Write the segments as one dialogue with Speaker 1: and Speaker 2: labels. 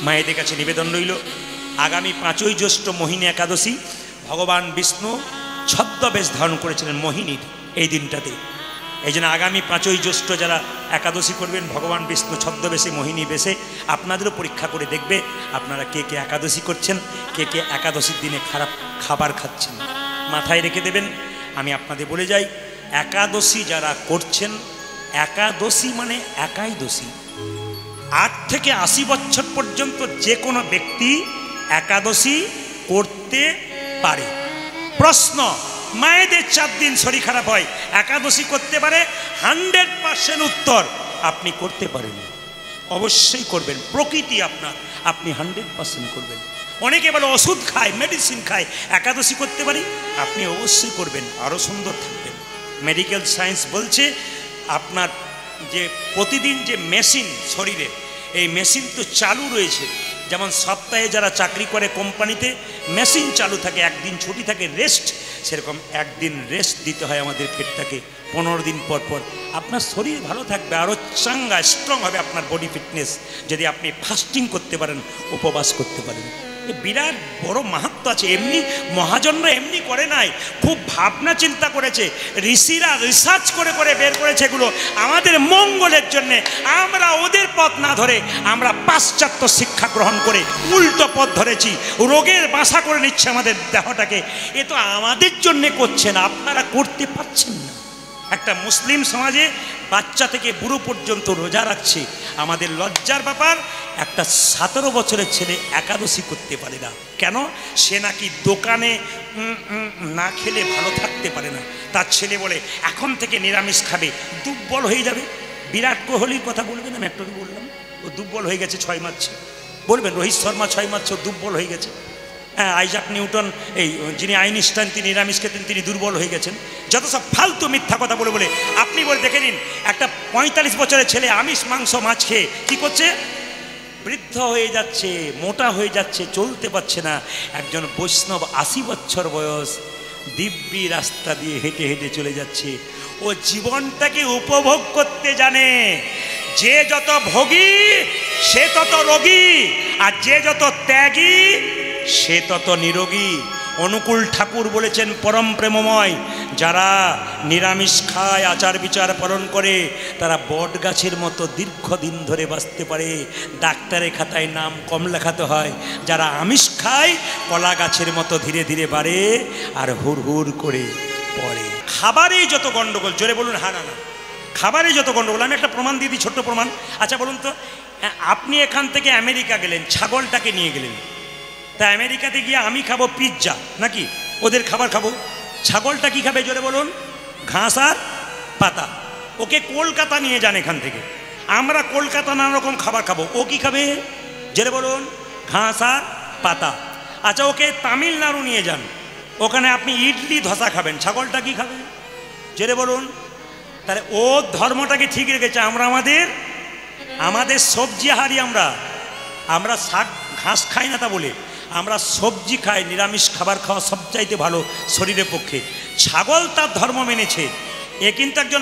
Speaker 1: মায়েদের কাছে নিবেদন রইল, আগামী 5ই জ্যৈষ্ঠ মোহিনী একাদশী ভগবান বিষ্ণু ছদ্মবেশ ধারণ করেছিলেন মোহিনীর এই দিনটাতে। এই জন্য আগামী 5ই জ্যৈষ্ঠ যারা একাদশী করবেন ভগবান বিষ্ণু ছদ্মবেশে মোহিনী বেশে আপনাদেরও পরীক্ষা করে দেখবে আপনারা কে কে একাদশী করছেন, কে কে একাদশীর দিনে খারাপ খাবার খাচ্ছেন। মাথায় রেখে দেবেন। আমি আপনাদের বলে যাই, একাদশী যারা করছেন, একাদশী মানে একাই দোষী। 8 থেকে 80 বছর পর্যন্ত যে কোনো ব্যক্তি একাদশী করতে পারে। প্রশ্ন, মায়েদের 4 দিন শরীর খারাপ হয়, একাদশী করতে পারে? 100% উত্তর, আপনি করতে পারেন, অবশ্যই করবেন। প্রকৃতি আপনার, আপনি 100% করবেন। অনেকে বলে ওষুধ খায়, মেডিসিন খায়, একাদশী করতে পারি? আপনি অবশ্যই করবেন, আরও সুন্দর থাকবেন। মেডিকেল সায়েন্স বলছে আপনার যে প্রতিদিন যে মেশিন শরীরে, এই মেশিন তো চালু রয়েছে। যেমন সপ্তাহে যারা চাকরি করে কোম্পানিতে মেশিন চালু থাকে, একদিন ছুটি থাকে রেস্ট, সেরকম একদিন রেস্ট দিতে হয় আমাদের পেটটাকে 15 দিন পর পর। আপনার শরীর ভালো থাকবে, আরও চাঙ্গা স্ট্রং হবে আপনার বডি ফিটনেস, যদি আপনি ফাস্টিং করতে পারেন, উপবাস করতে পারেন। বিরাট বড় মাহাত্ম্য আছে। এমনি মহাজনরা এমনি করে নাই, খুব ভাবনা চিন্তা করেছে, ঋষিরা রিসার্চ করে করে বের করেছে এগুলো আমাদের মঙ্গলের জন্যে। আমরা ওদের পথ না ধরে আমরা পাশ্চাত্য শিক্ষা গ্রহণ করে উল্টো পথ ধরেছি, রোগের বাসা করে নিচ্ছে আমাদের দেহটাকে। এ তো আমাদের জন্যে করছেন, আপনারা করতে পারছেন না। একটা মুসলিম সমাজে বাচ্চা থেকে বুড়ো পর্যন্ত রোজা রাখছে, আমাদের লজ্জার ব্যাপার একটা 17 বছরের ছেলে একাদশী করতে পারে না। কেন? সে নাকি দোকানে না খেলে ভালো থাকতে পারে না। তার ছেলে বলে এখন থেকে নিরামিষ খাবে, দুর্বল হয়ে যাবে। বিরাট কোহলির কথা বলবেন, আমি একটু বললাম ও দুর্বল হয়ে গেছে 6 মাসে, বলবেন রোহিত শর্মা 6 মাসে দুর্বল হয়ে গেছে। হ্যাঁ, আইজাক নিউটন, এই যিনি আইনস্টাইন, তিনি নিরামিষ খেতেন, তিনি দুর্বল হয়ে গেছেন। যত সব ফালতু মিথ্যা কথা বলে বলে আপনি বলে দেখে নিন, একটা 45 বছরের ছেলে আমিষ মাংস মাছ খেয়ে কী করছে? বৃদ্ধ হয়ে যাচ্ছে, মোটা হয়ে যাচ্ছে, চলতে পারছে না। একজন বৈষ্ণব 80 বছর বয়স, দিব্যি রাস্তা দিয়ে হেঁটে হেঁটে চলে যাচ্ছে। ও জীবনটাকে উপভোগ করতে জানে। যে যত ভোগী সে তত রোগী, আর যে যত ত্যাগী সে তত নিরোগী। অনুকূল ঠাকুর বলেছেন পরম প্রেমময়, যারা নিরামিষ খায়, আচার বিচার পালন করে, তারা বট গাছের মতো দীর্ঘদিন ধরে বাঁচতে পারে। ডাক্তারের খাতায় নাম কম লেখাতে হয়। যারা আমিষ খায় কলা গাছের মতো ধীরে ধীরে বাড়ে আর হুড় হুড় করে পড়ে। খাবারেই যত গণ্ডগোল, জোরে বলুন হ্যাঁ না না, খাবারে যত গণ্ডগোল। আমি একটা প্রমাণ দিয়ে দিই, ছোট্ট প্রমাণ। আচ্ছা বলুন তো, আপনি এখান থেকে আমেরিকা গেলেন, ছাগলটাকে নিয়ে গেলেন, তা আমেরিকাতে গিয়ে আমি খাবো পিৎজা নাকি ওদের খাবার খাবো? ছাগলটা কি খাবে জোরে বলুন? ঘাস আর পাতা। ওকে কলকাতা নিয়ে যান এখান থেকে, আমরা কলকাতা নানা রকম খাবার খাবো, ও কি খাবে জোরে বলুন? ঘাস আর পাতা। আচ্ছা ওকে তামিলনাড়ু নিয়ে যান, ওখানে আপনি ইডলি ধোসা খাবেন, ছাগলটা কি খাবে জোরে বলুন? তাহলে ও ধর্মটাকে ঠিক রেখেছে। আমরা আমাদের সবজি আহারি, আমরা শাক ঘাস খাই না, তা বলে আমরা সবজি খাই। নিরামিষ খাবার খাওয়া সবচাইতে ভালো শরীরের পক্ষে। ছাগল তার ধর্ম মেনেছে। এ কিন্তু একজন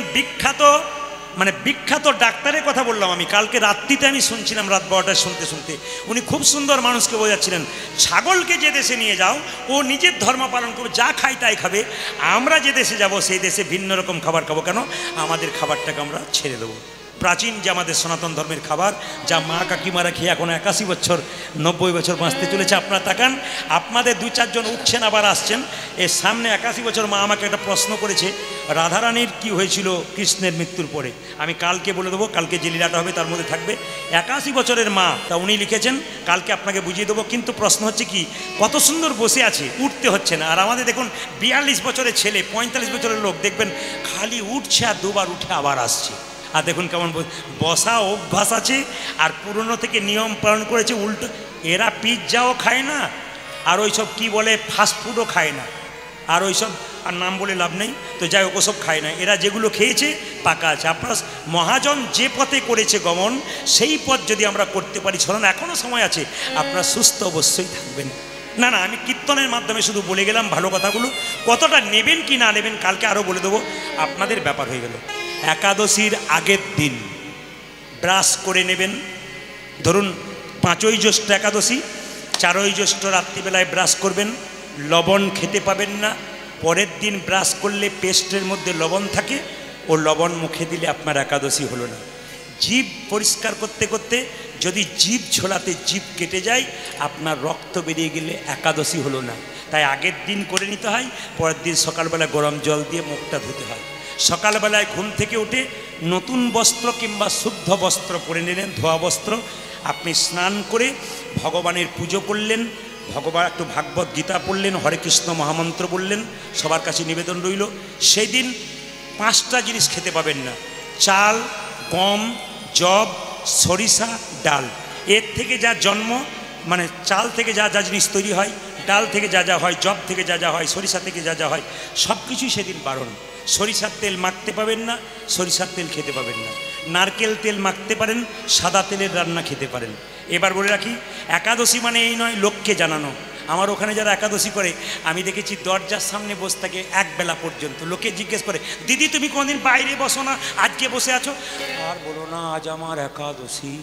Speaker 1: বিখ্যাত ডাক্তারের কথা বললাম আমি কালকে রাত্রিতে, আমি শুনছিলাম রাত 12টায় শুনতে শুনতে। উনি খুব সুন্দর মানুষকে বোঝাচ্ছিলেন, ছাগলকে যে দেশে নিয়ে যাও ও নিজের ধর্ম পালন করবে, যা খায় তাই খাবে। আমরা যে দেশে যাব সেই দেশে ভিন্ন রকম খাবার খাবো। কেন? আমাদের খাবারটাকে আমরা ছেড়ে দেবো। প্রাচীন যে আমাদের সনাতন ধর্মের খাবার, যা মা কাকিমারা খেয়ে এখন 81 বছর 90 বছর বাঁচতে চলেছে। আপনারা তাকান, আপনাদের 2-4 জন উঠছেন আবার আসছেন। এর সামনে 81 বছর মা আমাকে একটা প্রশ্ন করেছে, রাধারানীর কি হয়েছিল কৃষ্ণের মৃত্যুর পরে? আমি কালকে বলে দেবো, কালকে যে লীলাটা হবে তার মধ্যে থাকবে। 81 বছরের মা, তা উনি লিখেছেন, কালকে আপনাকে বুঝিয়ে দেবো। কিন্তু প্রশ্ন হচ্ছে কি, কত সুন্দর বসে আছে, উঠতে হচ্ছে না। আর আমাদের দেখুন 42 বছরের ছেলে, 45 বছরের লোক, দেখবেন খালি উঠছে আর 2বার উঠে আবার আসছে। আর দেখুন কেমন বসা অভ্যাস আছে, আর পুরনো থেকে নিয়ম পালন করেছে উল্টো। এরা পিৎজাও খায় না, আর ওইসব কি বলে ফাস্টফুডও খায় না, আর ওইসব আর নাম বলে লাভ নেই। তো যাই হোক, ওসব খায় না। এরা যেগুলো খেয়েছে পাকা আছে। আপনারা মহাজন যে পথে করেছে গমন, সেই পথ যদি আমরা করতে পারি, চলুন এখনও সময় আছে, আপনারা সুস্থ অবশ্যই থাকবেন। না না, আমি কীর্তনের মাধ্যমে শুধু বলে গেলাম ভালো কথাগুলো। কতটা নেবেন কি না নেবেন কালকে আরও বলে দেবো, আপনাদের ব্যাপার হয়ে গেল। একাদশীর আগের দিন ব্রাশ করে নেবেন। ধরুন 5ই জ্যৈষ্ঠ একাদশী, 4ই জ্যৈষ্ঠ রাত্রিবেলায় ব্রাশ করবেন, লবণ খেতে পাবেন না। পরের দিন ব্রাশ করলে পেস্টের মধ্যে লবণ থাকে, ও লবণ মুখে দিলে আপনার একাদশী হলো না। জিভ পরিষ্কার করতে করতে যদি জিভ ছোলাতে জিভ কেটে যায়, আপনার রক্ত বেরিয়ে গেলে একাদশী হলো না। তাই আগের দিন করে নিতে হয়, পরের দিন সকালবেলা গরম জল দিয়ে মুখটা ধুতে হয়। সকালবেলায় ঘুম থেকে উঠে নতুন বস্ত্র কিংবা শুদ্ধ বস্ত্র পরে নিলেন, ধোয়া বস্ত্র। আপনি স্নান করে ভগবানের পুজো করলেন, ভগবান একটু ভাগবত গীতা পড়লেন, হরে কৃষ্ণ মহামন্ত্র বললেন। সবার কাছে নিবেদন রইল, সেই দিন 5টা জিনিস খেতে পাবেন না: চাল, গম, জব, সরিষা, ডাল। এর থেকে যা জন্ম, মানে চাল থেকে যা যা জিনিস তৈরি হয়, ডাল থেকে যা যা হয়, জব থেকে যা যা হয়, সরিষা থেকে যা যা হয়, সব কিছুই সেদিন বারণ। সরিষার তেল মাখতে পাবেন না, সরিষার তেল খেতে পাবেন না। নারকেল তেল মাখতে পারেন, সাদা তেলের রান্না খেতে পারেন। এবার বলে রাখি, একাদশী মানে এই নয় লোককে জানানো। আমার ওখানে যারা একাদশী করে আমি দেখেছি দরজার সামনে বসে থাকে একবেলা পর্যন্ত। লোকে জিজ্ঞেস করে, দিদি তুমি কোনোদিন বাইরে বসো না, আজকে বসে আছো? আর বলো না, আজ আমার একাদশী।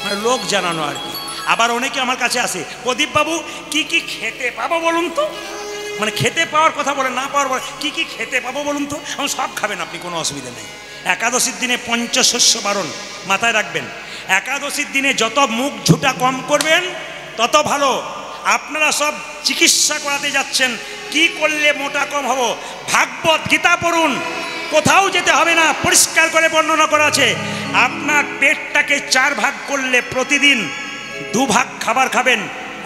Speaker 1: মানে লোক জানানো আর কি। আবার অনেকে আমার কাছে আসে, প্রদীপবাবু কি কি খেতে পাবো বলুন তো। মানে খেতে পাওয়ার কথা বলে, না পাওয়ার বলে কি কি খেতে পাবো বলুন তো। আমি সব খাবেন আপনি, কোনো অসুবিধা নেই। একাদশীর দিনে পঞ্চশস্য বারণ, মাথায় রাখবেন। একাদশীর দিনে যত মুখ ঝুটা কম করবেন তত ভালো। আপনারা সব চিকিৎসা করাতে যাচ্ছেন, কি করলে মোটা কম হব? ভাগবত গীতা পড়ুন, কোথাও যেতে হবে না, পরিষ্কার করে বর্ণনা করা আছে। আপনার পেটটাকে 4 ভাগ করলে প্রতিদিন 2 ভাগ খাবার খাবেন,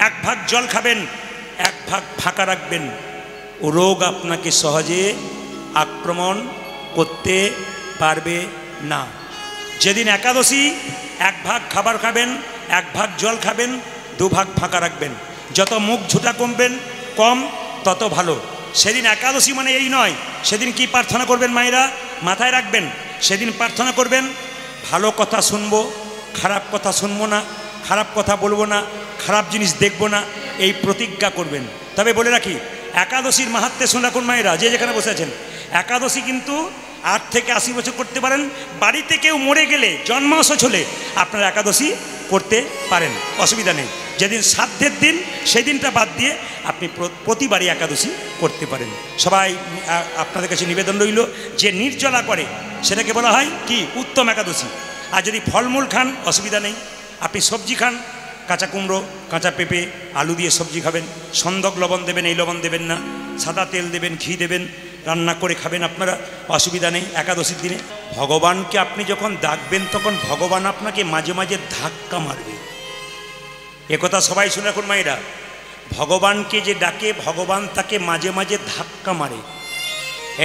Speaker 1: 1 ভাগ জল খাবেন, 1 ভাগ ফাঁকা রাখবেন। ও রোগ আপনাকে সহজে আক্রমণ করতে পারবে না। যেদিন একাদশী 1 ভাগ খাবার খাবেন, 1 ভাগ জল খাবেন, 2 ভাগ ফাঁকা রাখবেন। যত মুখ ঝুটা কমবেন কম তত ভালো। সেদিন একাদশী মানে এই নয়। সেদিন কি প্রার্থনা করবেন মায়েরা? মাথায় রাখবেন, সেদিন প্রার্থনা করবেন, ভালো কথা শুনবো, খারাপ কথা শুনবো না, খারাপ কথা বলবো না, খারাপ জিনিস দেখবো না, এই প্রতিজ্ঞা করবেন। তবে বলে রাখি, একাদশীর মাহাত্ম্য শুনে রাখুন মায়েরা, যে যেখানে বসে আছেন। একাদশী কিন্তু 8 থেকে 80 বছর করতে পারেন। বাড়িতে কেউ মরে গেলে, জন্মাশয় হলে আপনারা একাদশী করতে পারেন, অসুবিধা নেই। যেদিন শ্রাদ্ধের দিন সেই দিনটা বাদ দিয়ে আপনি প্রতিবারই একাদশী করতে পারেন। সবাই আপনাদের কাছে নিবেদন রইল, যে নির্জলা করে সেটাকে বলা হয় কি? উত্তম একাদশী। আর যদি ফলমূল খান অসুবিধা নেই। আপনি সবজি খান, কাঁচা কুমড়ো, কাঁচা পেঁপে, আলু দিয়ে সবজি খাবেন, সন্দক লবণ দেবেন, এই লবণ দেবেন না, সাদা তেল দেবেন, ঘি দেবেন, রান্না করে খাবেন আপনারা, অসুবিধা নেই। একাদশীর দিনে ভগবানকে আপনি যখন ডাকবেন তখন ভগবান আপনাকে মাঝে মাঝে ধাক্কা মারবে। একথা সবাই শুনে রাখুন মায়েরা, ভগবানকে যে ডাকে ভগবান তাকে মাঝে মাঝে ধাক্কা মারে।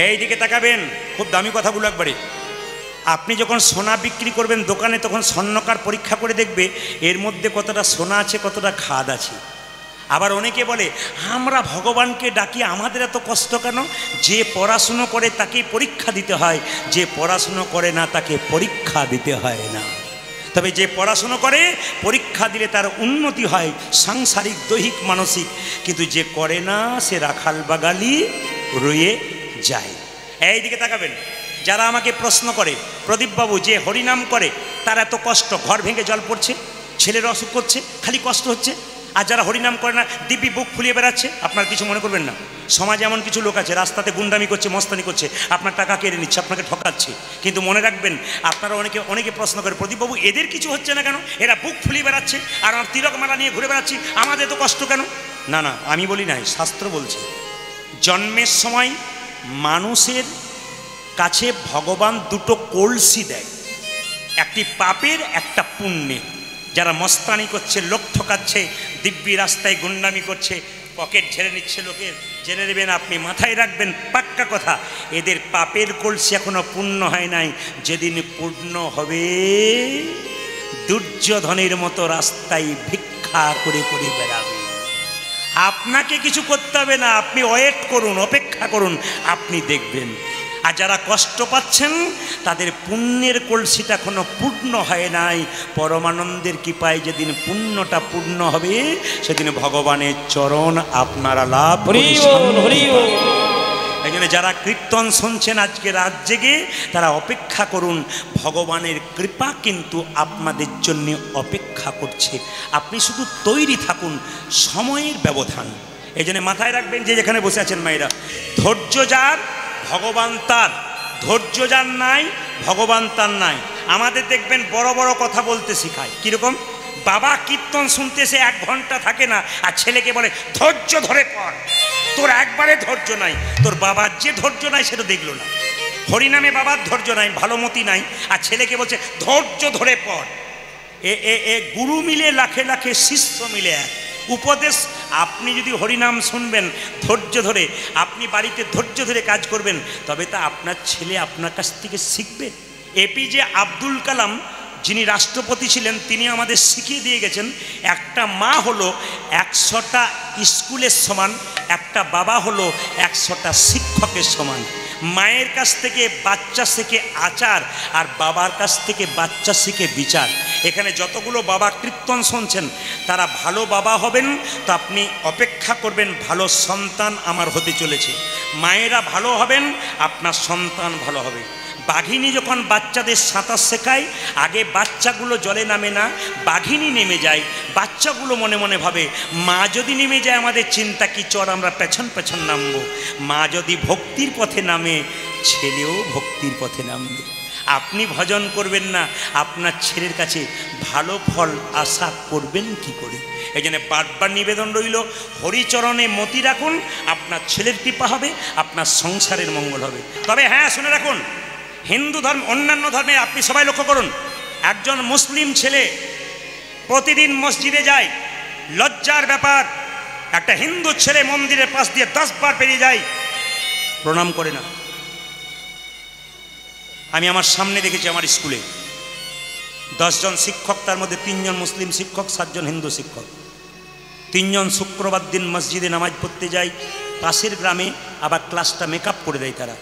Speaker 1: এই দিকে তাকাবেন, খুব দামি কথাগুলো একবারে। আপনি যখন সোনা বিক্রি করবেন দোকানে, তখন স্বর্ণকার পরীক্ষা করে দেখবে এর মধ্যে কতটা সোনা আছে, কতটা খাদ আছে। আবার অনেকে বলে, আমরা ভগবানকে ডাকি, আমাদের এত কষ্ট কেন? যে পড়াশুনো করে তাকেই পরীক্ষা দিতে হয়, যে পড়াশুনো করে না তাকে পরীক্ষা দিতে হয় না। তবে যে পড়াশুনো করে পরীক্ষা দিলে তার উন্নতি হয়, সাংসারিক, দৈহিক, মানসিক। কিন্তু যে করে না সে রাখাল বাগালি রয়ে যায়। এই দিকে তাকাবেন, যারা আমাকে প্রশ্ন করে, প্রদীপবাবু যে হরিনাম করে তার এত কষ্ট, ঘর ভেঙে জল পড়ছে, ছেলের অসুখ করছে, খালি কষ্ট হচ্ছে। আর যারা হরিনাম করে না দিব্যি বুক ফুলিয়ে বেড়াচ্ছে, আপনার কিছু মনে করবেন না। সমাজে এমন কিছু লোক আছে রাস্তাতে গুন্ডামি করছে, মস্তানি করছে, আপনার টাকা কেড়ে নিচ্ছে, আপনাকে ঠকাচ্ছে। কিন্তু মনে রাখবেন, আপনারা অনেকে প্রশ্ন করে, প্রদীপবাবু এদের কিছু হচ্ছে না কেন? এরা বুক ফুলিয়ে বেড়াচ্ছে আর আমার তিলক মালা নিয়ে ঘুরে বেড়াচ্ছি, আমাদের তো কষ্ট কেন? না না, আমি বলি নাই, শাস্ত্র বলছে। জন্মের সময় মানুষের কাছে ভগবান 2টো কলসি দেয়, একটি পাপের, একটা পুণ্যের। যারা মস্তানি করছে, লোক ঠকাচ্ছে, দিব্যি রাস্তায় গুন্ডামি করছে, পকেট ঝেড়ে নিচ্ছে লোকের, জেনে নেবেন আপনি, মাথায় রাখবেন পাক্কা কথা, এদের পাপের কলসি এখনো পূর্ণ হয় নাই। যেদিন পূর্ণ হবে, দুর্যোধনের মতো রাস্তায় ভিক্ষা করে করে বেড়াবে। আপনাকে কিছু করতে হবে না, আপনি ওয়েট করুন, অপেক্ষা করুন, আপনি দেখবেন। আর যারা কষ্ট পাচ্ছেন তাদের পুণ্যের কলসিটা এখনো পূর্ণ হয় নাই। পরমানন্দের কৃপায় যেদিন পুণ্যটা পূর্ণ হবে, সেদিন ভগবানের চরণ আপনারা লাভ করবেন। এই জন্য যারা কীর্তন শুনছেন আজকে রাত জেগে, তারা অপেক্ষা করুন, ভগবানের কৃপা কিন্তু আপনাদের জন্য অপেক্ষা করছে। আপনি শুধু তৈরি থাকুন, সময়ের ব্যবধান। এই জন্য মাথায় রাখবেন যে যেখানে বসে আছেন মায়েরা, ধৈর্য যার ভগবান তার, ধৈর্য যার নাই ভগবান তার নাই। আমাদের দেখবেন বড় বড় কথা বলতে শেখায়, কীরকম? বাবা কীর্তন শুনতে সে 1 ঘন্টা থাকে না, আর ছেলেকে বলে ধৈর্য ধরে পড়। তোর একবারে ধৈর্য নাই, তোর বাবার যে ধৈর্য নাই সেটা দেখলো না। হরিনামে বাবার ধৈর্য নাই, ভালোমতি নাই, আর ছেলেকে বলছে ধৈর্য ধরে পড়। এ গুরু মিলে লাখে লাখে, শিষ্য মিলে এক। উপদেশ, আপনি যদি হরিনাম শুনবেন ধৈর্য ধরে, আপনি বাড়িতে ধৈর্য ধরে কাজ করবেন, তবে তা আপনার ছেলে আপনার কাছ থেকে শিখবে। এপিজে আব্দুল কালাম যিনি রাষ্ট্রপতি ছিলেন, তিনি আমাদের শিখিয়ে দিয়ে গেছেন, একটা মা হলো 100টা স্কুলের সমান, একটা বাবা হলো 100টা শিক্ষকের সমান। মায়ের কাছ থেকে বাচ্চা শেখে আচার, আর বাবার কাছ থেকে বাচ্চা শেখে বিচার। এখানে যতগুলো বাবা কীর্তন শুনছেন, তারা ভালো বাবা হবেন, তো আপনি অপেক্ষা করবেন ভালো সন্তান আমার হতে চলেছে। মায়েরা ভালো হবেন, আপনার সন্তান ভালো হবে। বাঘিনী যখন বাচ্চাদের সাঁতার শেখায়, আগে বাচ্চাগুলো জলে নামে না, বাঘিনী নেমে যায়। বাচ্চাগুলো মনে মনে ভাবে, মা যদি নেমে যায় আমাদের চিন্তা কি, চর আমরা পেছন পেছন নামবো। মা যদি ভক্তির পথে নামে, ছেলেও ভক্তির পথে নামবে। আপনি ভজন করবেন না, আপনার ছেলের কাছে ভালো ফল আশা করবেন কি করে? এই জন্য বারবার নিবেদন রইল, হরিচরণে মতি রাখুন, আপনার ছেলের কৃপা হবে, আপনার সংসারের মঙ্গল হবে। তবে হ্যাঁ, শুনে রাখুন, হিন্দু ধর্ম, অন্যান্য ধর্মে আপনি সবাই লক্ষ্য করুন, একজন মুসলিম ছেলে প্রতিদিন মসজিদে যায়, লজ্জার ব্যাপার, একটা হিন্দু ছেলে মন্দিরের পাশ দিয়ে 10 বার পেরিয়ে যায়, প্রণাম করে না। আমি আমার সামনে দেখেছি, আমার স্কুলে 10 জন শিক্ষক, তার মধ্যে 3 জন মুসলিম শিক্ষক, 7 জন হিন্দু শিক্ষক। 3 জন শুক্রবার দিন মসজিদে নামাজ পড়তে যায়, পাশের গ্রামে আবার ক্লাসটা মেকআপ করে দেয় তারা।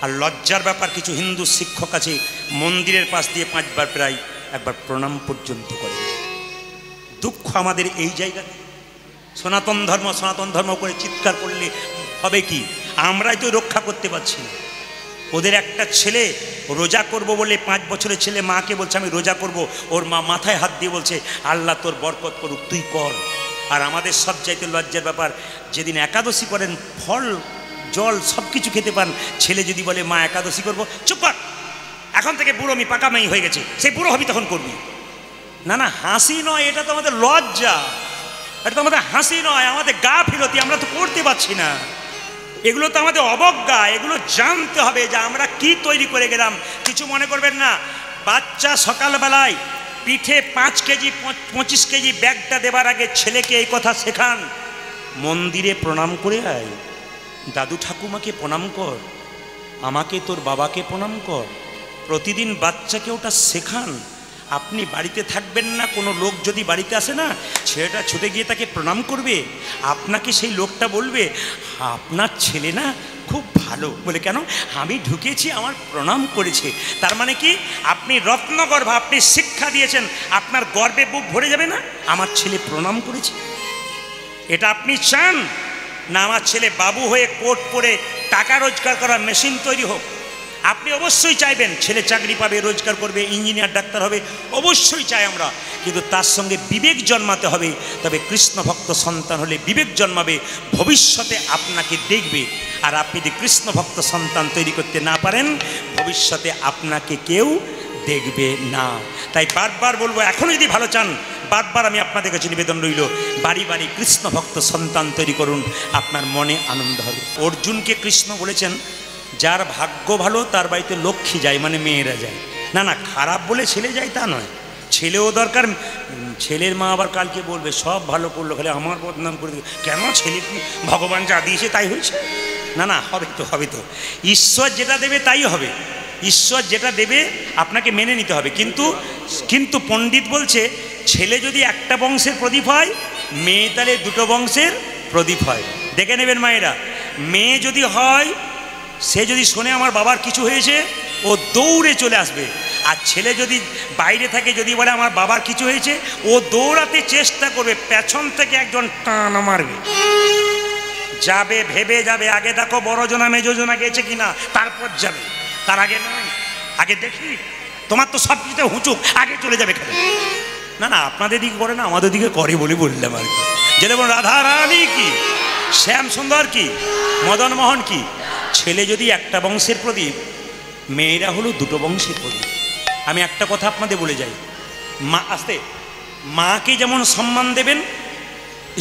Speaker 1: আর লজ্জার ব্যাপার, কিছু হিন্দু শিক্ষক আছে মন্দিরের পাশ দিয়ে 5 বার প্রায় একবার প্রণাম পর্যন্ত করে। দুঃখ আমাদের এই জায়গাতে। সনাতন ধর্ম সনাতন ধর্ম করে চিৎকার করলে হবে কি? আমরাই তো রক্ষা করতে পারছি না। ওদের একটা ছেলে রোজা করব বলে, 5 বছরের ছেলে মাকে বলছে আমি রোজা করব, ওর মা মাথায় হাত দিয়ে বলছে আল্লাহ তোর বরকত করুক, তুই কর। আর আমাদের সব চাইতে লজ্জার ব্যাপার, যেদিন একাদশী করেন ফল জল সব কিছু খেতে পান, ছেলে যদি বলে মা একাদশী করবো, চুপ কর, এখন থেকে বুড়ো, আমি পাকা মেয়ে হয়ে গেছে, সেই বুড়ো হবি তখন করবি। না না, হাসি নয়, এটা তো আমাদের লজ্জা, এটা তো আমাদের হাসি নয়, আমাদের গা ফিরতি, আমরা তো করতে পারছি না। এগুলো তো আমাদের অবজ্ঞা, এগুলো জানতে হবে যে আমরা কি তৈরি করে গেলাম। কিছু মনে করবেন না, বাচ্চা সকালবেলায় পিঠে 5 কেজি 25 কেজি ব্যাগটা দেবার আগে ছেলেকে এই কথা শেখান, মন্দিরে প্রণাম করে আয়, দাদু ঠাকুমাকে প্রণাম কর, আমাকে তোর বাবাকে প্রণাম কর। প্রতিদিন বাচ্চাকে ওটা শেখান। আপনি বাড়িতে থাকবেন না, কোনো লোক যদি বাড়িতে আসে না, ছেলেটা ছুটে গিয়ে তাকে প্রণাম করবে, আপনাকে সেই লোকটা বলবে আপনার ছেলে না খুব ভালো, বলে কেন? আমি ঢুকেছি, আমার প্রণাম করেছে। তার মানে কি? আপনি রত্নগর্ভ, আপনি শিক্ষা দিয়েছেন, আপনার গর্বে বুক ভরে যাবে না, আমার ছেলে প্রণাম করেছে। এটা আপনি চান না আমার ছেলে বাবু হয়ে কোট পরে টাকা রোজগার করার মেশিন তৈরি হোক? আপনি অবশ্যই চাইবেন ছেলে চাকরি পাবে, রোজগার করবে, ইঞ্জিনিয়ার ডাক্তার হবে, অবশ্যই চাই আমরা, কিন্তু তার সঙ্গে বিবেক জন্মাতে হবে। তবে কৃষ্ণ ভক্ত সন্তান হলে বিবেক জন্মাবে, ভবিষ্যতে আপনাকে দেখবে। আর আপনি যদি কৃষ্ণ ভক্ত সন্তান তৈরি করতে না পারেন, ভবিষ্যতে আপনাকে কেউ দেখবে না। তাই বারবার বলবো, এখনও যদি ভালো চান, বারবার আমি আপনাদের কাছে নিবেদন রইল, বাড়ি বাড়ি কৃষ্ণ ভক্ত সন্তান তৈরি করুন, আপনার মনে আনন্দ হবে। অর্জুনকে কৃষ্ণ বলেছেন, যার ভাগ্য ভালো তার বাড়িতে লক্ষ্মী যায়, মানে মেয়েরা যায়। না না, খারাপ বলে ছেলে যায় তা নয়, ছেলেও দরকার। ছেলের মা আবার কালকে বলবে সব ভালো করলো, খালি আমার বদনাম করে দিল, কেন? ছেলে ভগবান যা দিয়েছে তাই হয়েছে। না না, হবে তো, হবে তো, ঈশ্বর যেটা দেবে তাই হবে, ঈশ্বর যেটা দেবে আপনাকে মেনে নিতে হবে। কিন্তু পণ্ডিত বলছে, ছেলে যদি একটা বংশের প্রদীপ হয়, মেয়ে তাহলে 2টো বংশের প্রদীপ হয়। দেখে নেবেন মায়েরা, মেয়ে যদি হয়, সে যদি শোনে আমার বাবার কিছু হয়েছে, ও দৌড়ে চলে আসবে। আর ছেলে যদি বাইরে থাকে, যদি বলে আমার বাবার কিছু হয়েছে, ও দৌড়াতে চেষ্টা করবে, পেছন থেকে একজন টান মারবে। যাবে ভেবে যাবে, আগে দেখো বড় জনা মেজো জনা গেছে কিনা, তারপর যাবে। তার আগে নয়, আগে দেখি। তোমার তো সব কিছুতে হুঁচুক, আগে চলে যাবে কেন? না না, আপনাদের দিকে করে না, আমাদের দিকে করে বলে বললাম আর কি। যেটা বলুন, রাধা রানী কি, শ্যাম সুন্দর কি, মদন মোহন কি। ছেলে যদি একটা বংশের প্রদীপ, মেয়েরা হলো দুটো বংশের প্রদীপ। আমি একটা কথা আপনাদের বলে যাই, মা আসতে মাকে যেমন সম্মান দেবেন,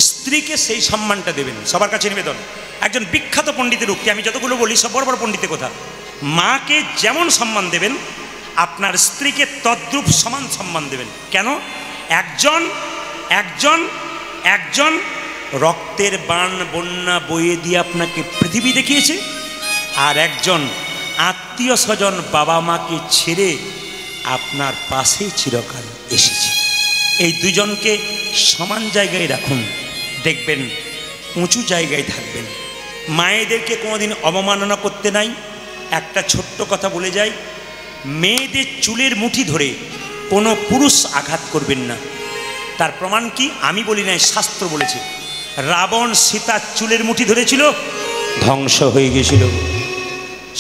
Speaker 1: স্ত্রীকে সেই সম্মানটা দেবেন। সবার কাছে নিবেদন, একজন বিখ্যাত পণ্ডিতের উক্তি, আমি যতগুলো বলি সব বড় বড় পণ্ডিতের কথা। মাকে যেমন সম্মান দেবেন, আপনার স্ত্রীকে তদ্রূপ সমান সম্মান দেবেন। কেন? একজন একজন একজন রক্তের বাণ বন্যা বয়ে দিয়ে আপনাকে পৃথিবী দেখিয়েছে, আর একজন আত্মীয় স্বজন বাবা মাকে ছেড়ে আপনার পাশে চিরকাল এসেছে। এই দুজনকে সমান জায়গায় রাখুন, দেখবেন উঁচু জায়গায় থাকবেন। মায়েদেরকে কোনোদিন অবমাননা করতে নাই। একটা ছোট্ট কথা বলে যাই, মেয়েদের চুলের মুঠি ধরে কোনো পুরুষ আঘাত করবেন না। তার প্রমাণ কি? আমি বলি নাই, শাস্ত্র বলেছে। রাবণ সীতার চুলের মুঠি ধরেছিল, ধ্বংস হয়ে গেছিল,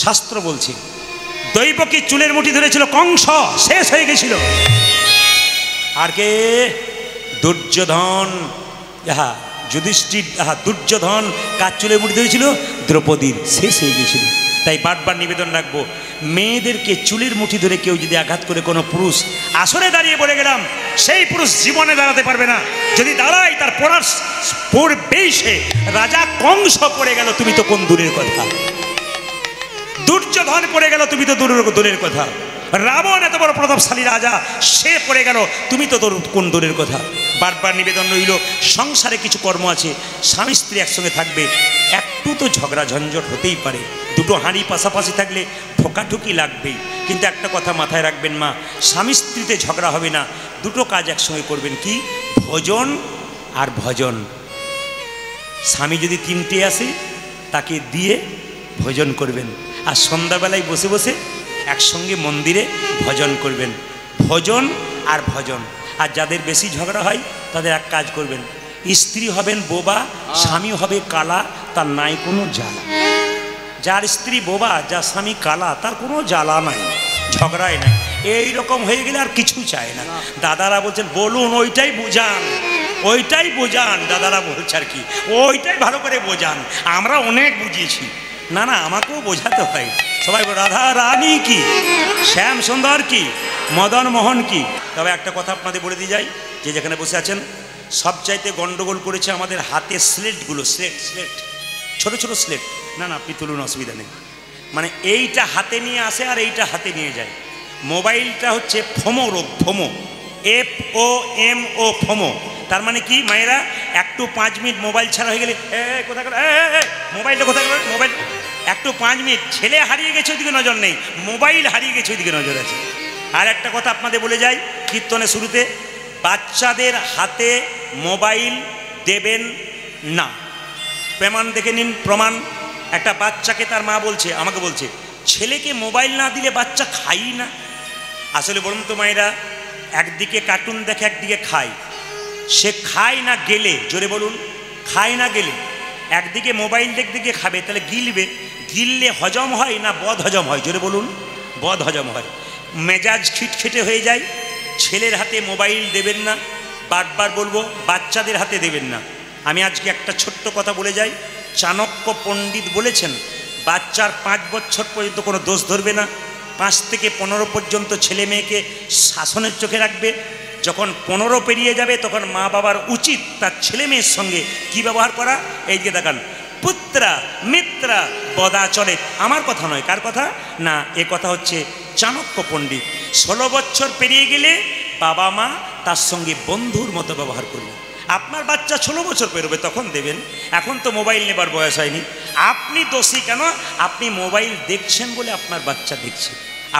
Speaker 1: শাস্ত্র বলছে। দৈবকী চুলের মুঠি ধরেছিল, কংস শেষ হয়ে গেছিল। আর কে? দুর্যোধন, যুধিষ্ঠির, দুর্যোধন কার চুলের মুঠি ধরেছিল? দ্রৌপদীর, শেষ হয়ে গেছিল। তাই বারবার নিবেদন রাখবো, মেয়েদেরকে চুলের মুঠি ধরে কেউ যদি আঘাত করে কোনো পুরুষ, আসরে দাঁড়িয়ে বলে গেলাম, সেই পুরুষ জীবনে দাঁড়াতে পারবে না। যদি দাঁড়ায়, তার পড়ার পড়বেই সে। রাজা কংস পড়ে গেল, তুমি তো কোন দূরের কথা। দুর্যোধন পড়ে গেল, তুমি তো দূরের কথা। রাবণ এত বড় প্রতাপশালী রাজা, সে পড়ে গেল, তুমি তো কোন দূরের কথা। বারবার নিবেদন রইল, সংসারে কিছু কর্ম আছে, স্বামী স্ত্রী একসঙ্গে থাকবে, একটু তো ঝগড়া ঝঞ্ঝট হতেই পারে। দুটো হাঁড়ি পাশাপাশি থাকলে ঠোকাঠুকি লাগবেই। কিন্তু একটা কথা মাথায় রাখবেন মা, স্বামী স্ত্রীতে ঝগড়া হবে না, দুটো কাজ একসঙ্গে করবেন। কি? ভোজন আর ভজন। স্বামী যদি তিনটে আসে, তাকে দিয়ে ভোজন করবেন, আর সন্ধ্যাবেলায় বসে বসে একসঙ্গে মন্দিরে ভজন করবেন। ভোজন আর ভজন। আর যাদের বেশি ঝগড়া হয়, তাদের এক কাজ করবেন, স্ত্রী হবেন বোবা, স্বামী হবে কালা, তার নাই কোনো জ্বালা। যার স্ত্রী বোবা, যার স্বামী কালা, তার কোনো জ্বালা নাই, ঝগড়াই নাই। এই রকম হয়ে গেলে আর কিছু চায় না। দাদারা বলছেন, বলুন, ওইটাই বোঝান, ওইটাই বোঝান। দাদারা বলছে আর কি, ওইটাই ভালো করে বোঝান, আমরা অনেক বুঝিয়েছি। না না, আমাকেও বোঝাতে হয়। সবাই রাধা রানী কি, শ্যাম সুন্দর কি, মদন মোহন কি। তবে একটা কথা আপনাদের বলে দিয়ে যাই, যে যেখানে বসে আছেন, সবচাইতে গন্ডগোল করেছে আমাদের হাতের স্লেটগুলো। স্লেট ছোট ছোট স্লেট। না না, আপনি তুলুন, অসুবিধা নেই। মানে এইটা হাতে নিয়ে আসে আর এইটা হাতে নিয়ে যায়। মোবাইলটা হচ্ছে ফোমো রোগ, ফোমো, FOMO, ফোমো। তার মানে কি মায়েরা, একটু 5 মিনিট মোবাইল ছাড়া হয়ে গেলে, কোথায় গেল মোবাইলটা, কোথায় গেল মোবাইল। একটু 5 মিনিট, ছেলে হারিয়ে গেছে ওইদিকে নজর নেই, মোবাইল হারিয়ে গেছে ওইদিকে নজর আছে। আর একটা কথা আপনাদের বলে যাই, কীর্তনের শুরুতে, বাচ্চাদের হাতে মোবাইল দেবেন না। প্রমাণ দেখে নিন, প্রমাণ। একটা বাচ্চাকে তার মা বলছে, আমাকে বলছে, ছেলেকে মোবাইল না দিলে বাচ্চা খাই না। আসলে বলুন তো মায়েরা, একদিকে কার্টুন দেখে, একদিকে খায়। সে খায় না গেলে, জোরে বলুন, খায় না গেলে। একদিকে মোবাইল দেখদিকে খাবে, তাহলে গিলবে। গিললে হজম হয় না বদ হজম হয়? জোরে বলুন, বদ হজম হয়। মেজাজ খিটখিটে হয়ে যায়। ছেলের হাতে মোবাইল দেবেন না, বারবার বলবো, বাচ্চাদের হাতে দেবেন না। আমি আজকে একটা ছোট্ট কথা বলে যাই। চাণক্য পণ্ডিত বলেছেন, বাচ্চার 5 বছর পর্যন্ত কোনো দোষ ধরবে না। 5 থেকে 15 পর্যন্ত ছেলে মেয়েকে শাসনের চোখে রাখবে। যখন 15 পেরিয়ে যাবে, তখন মা বাবার উচিত তার ছেলে মেয়ের সঙ্গে কি ব্যবহার করা। এই দিকে দেখান, পুত্রা মিত্রা বদাচরে। আমার কথা নয়, কার কথা? না, এ কথা হচ্ছে চাণক্য পণ্ডিত। 16 বছর পেরিয়ে গেলে বাবা মা তার সঙ্গে বন্ধুর মতো ব্যবহার করবে। আপনার বাচ্চা 16 বছর পেরোবে, তখন দেবেন। এখন তো মোবাইল নেবার বয়স হয়নি। আপনি দোষী কেন? আপনি মোবাইল দেখছেন বলে আপনার বাচ্চা দেখছে।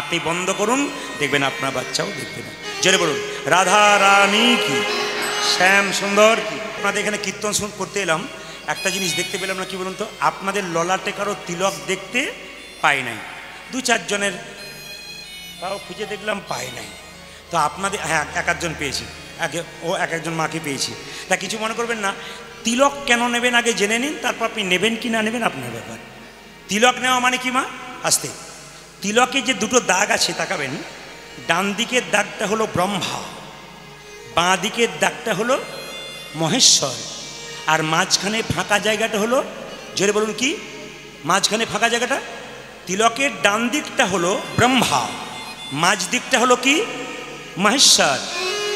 Speaker 1: আপনি বন্ধ করুন, দেখবেন আপনার বাচ্চাও দেখবে না। জোরে বলুন, রাধা রানী কি, শ্যাম সুন্দর কি। আপনাদের এখানে কীর্তন করতে এলাম, একটা জিনিস দেখতে পেলাম না, কি বলুন তো, আপনাদের ললাটে কারো তিলক দেখতে পাই নাই। 2-4 জনের তাও খুঁজে দেখলাম, পাই নাই। তো আপনাদের, হ্যাঁ, 1-8 জন পেয়েছি। এক একজন মাকে পেয়েছি। তা কিছু মনে করবেন না, তিলক কেন নেবেন আগে জেনে নিন, তারপর আপনি নেবেন কি না নেবেন আপনার ব্যাপার। তিলক নেওয়া মানে কি মা? আস্তে, তিলকে যে দুটো দাগ আছে তাকাবেন, ডান দিকের দাগটা হলো ব্রহ্মা, বাঁ দিকের দাগটা হলো মহেশ্বর, আর মাঝখানে ফাঁকা জায়গাটা হলো, জোরে বলুন কি? মাঝখানে ফাঁকা জায়গাটা, তিলকের ডান দিকটা হলো ব্রহ্মা, মাঝ দিকটা হলো কি? মহেশ্বর,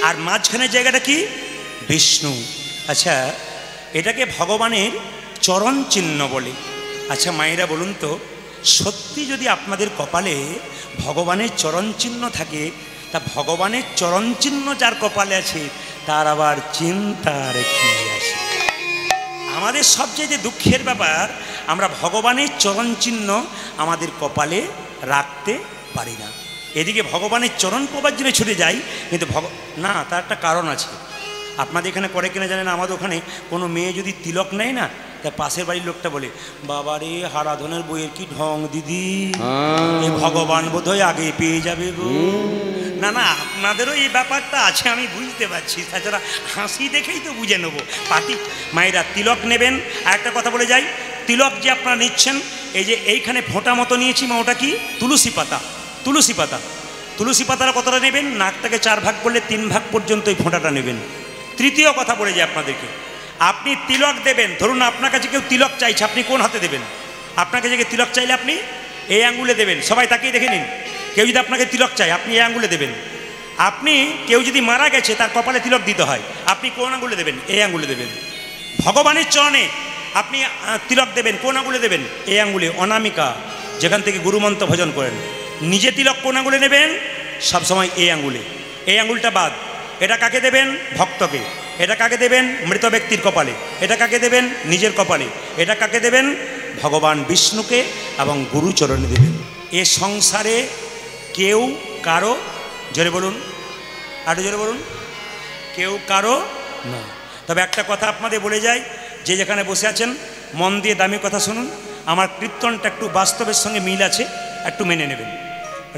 Speaker 1: আর মাঝখানে জায়গাটা কি? বিষ্ণু। আচ্ছা, এটাকে ভগবানের চরণ চিহ্ন বলে। আচ্ছা মায়েরা বলুন তো, সত্যি যদি আপনাদের কপালে ভগবানের চরণ চিহ্ন থাকে, তা ভগবানের চরণ চিহ্ন যার কপালে আছে তার আবার চিন্তার কি আছে? আমাদের সবচেয়ে দুঃখের ব্যাপার, আমরা ভগবানের চরণ চিহ্ন আমাদের কপালে রাখতে পারি না। এদিকে ভগবানের চরণ পাবার জন্য ছুটে যাই, কিন্তু না, তার একটা কারণ আছে। আপনাদের এখানে করে কিনা জানেন, আমাদের ওখানে কোনো মেয়ে যদি তিলক নেয় না, তা পাশের বাড়ির লোকটা বলে, বাবা রে হারাধনের বইয়ের কি ঢং দিদি, এ ভগবান বোধহয় আগে পেয়ে যাবে গো। না না, আপনাদেরও এই ব্যাপারটা আছে, আমি বুঝতে পারছি, তাছাড়া হাসি দেখেই তো বুঝে নেবো পার্টি। মায়েরা তিলক নেবেন। আর একটা কথা বলে যাই, তিলক যে আপনারা নিচ্ছেন, এই যে এইখানে ফোঁটা মতো নিয়েছি মা, ওটা কি? তুলসী পাতা। তুলসী পাতা, তুলসী পাতাটা কতটা নেবেন? নাকটাকে 4 ভাগ করলে 3 ভাগ পর্যন্ত এই ফোঁটাটা নেবেন। তৃতীয় কথা বলে যায় আপনাদেরকে, আপনি তিলক দেবেন, ধরুন আপনার কাছে কেউ তিলক চাইছে, আপনি কোন হাতে দেবেন? আপনার কাছে তিলক চাইলে আপনি এই আঙ্গুলে দেবেন। সবাই তাকিয়ে দেখে নিন, কেউ যদি আপনাকে তিলক চায় আপনি এই আঙ্গুলে দেবেন। আপনি কেউ যদি মারা গেছে তার কপালে তিলক দিতে হয়, আপনি কোন আঙ্গুলে দেবেন? এই আঙ্গুলে দেবেন। ভগবানের চরণে আপনি তিলক দেবেন, কোন আঙ্গুলে দেবেন? এই আঙ্গুলে, অনামিকা, যেখান থেকে গুরুমন্ত্র ভজন করেন। নিজে তিলক কোন আঙ্গুলে নেবেন? সবসময় এই আঙ্গুলে। এই আঙ্গুলটা বাদ। এটা কাকে দেবেন? ভক্তকে। এটা কাকে দেবেন? মৃত ব্যক্তির কপালে। এটা কাকে দেবেন? নিজের কপালে। এটা কাকে দেবেন? ভগবান বিষ্ণুকে এবং গুরুচরণে দেবেন। এ সংসারে কেউ কারো, জোরে বলুন, আরো জোরে বলুন, কেউ কারো না। তবে একটা কথা আপনাদের বলে যাই, যে যেখানে বসে আছেন মন দিয়ে দামি কথা শুনুন, আমার কীর্তনটা একটু বাস্তবের সঙ্গে মিল আছে, একটু মেনে নেবেন।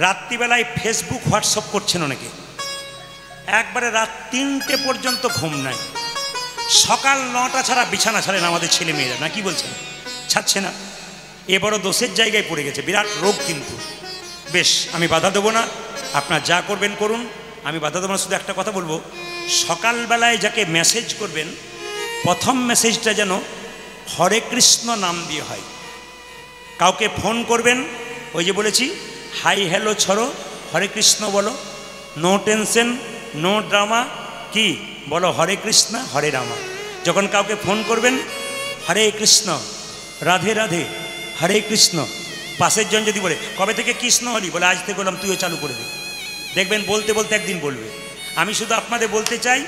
Speaker 1: রাত্রিবেলায় ফেসবুক হোয়াটসঅ্যাপ করছেন অনেকে, একবারে রাত 3টে পর্যন্ত ঘুম নাই, সকাল 9টা ছাড়া বিছানা ছাড়েন আমাদের ছেলে মেয়েরা, না কি বলছেন? ছাড়ছে না। এ বড় দোষের জায়গায় পড়ে গেছে, বিরাট রোগ কিন্তু। বেশ, আমি বাধা দেবো না, আপনার যা করবেন করুন, আমি বাধা দেবো না। শুধু একটা কথা বলবো, সকালবেলায় যাকে মেসেজ করবেন, প্রথম মেসেজটা যেন হরে কৃষ্ণ নাম দিয়ে হয়। কাউকে ফোন করবেন, ওই যে বলেছি হাই হ্যালো ছড়ো, হরে কৃষ্ণ বলো, নো টেনশন নো ড্রামা, কি বলো? হরে কৃষ্ণ হরে রামা। যখন কাউকে ফোন করবেন, হরে কৃষ্ণ রাধে রাধে হরে কৃষ্ণ। পাশের জন যদি বলে কবে থেকে কৃষ্ণ হরি, বলে আজ থেকে বললাম, তুইও চালু করে দে, দেখবেন বলতে বলতে একদিন বলবে। আমি শুধু আপনাদের বলতে চাই,